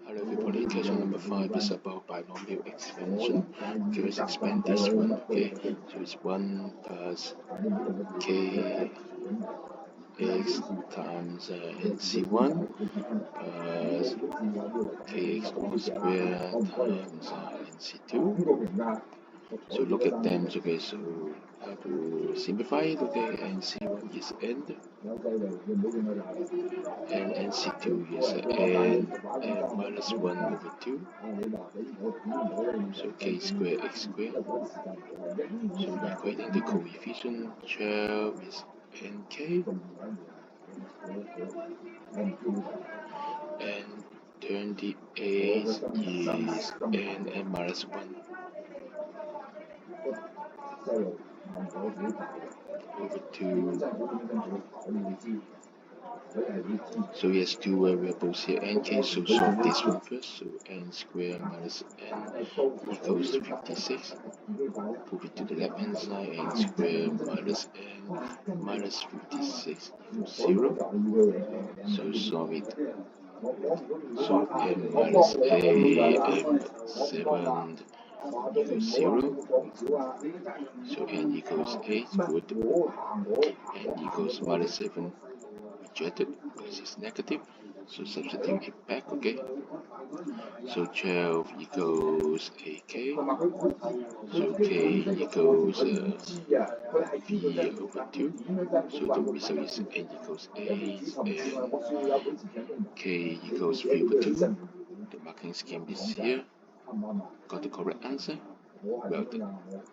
Hello everybody, question number 5 is about binomial expansion. Okay, let's expand this one. Okay, so it's 1 plus k x times nc1 plus kx all squared times nc2. So look at them. Okay, so how to simplify it? Okay, nc1 is n, and nc2 is n minus 1 over 2. So k squared x squared. So equating the coefficient, 12 is nk, and 28 is n minus 1 over 2. So he has two variables here, nk, so solve this one first. So n squared minus n equals 56. Move it to the left hand side, n squared minus n minus 56 equals 0. So solve it. So n minus a 7 equals 0. So n equals 8, good. N equals minus 7, rejected because it's negative. So substitute it back, okay? So 12 equals ak. So k equals v over 2. So the result is n equals 8 and k equals v over 2. The marking scheme is here. Got the correct answer. Well done.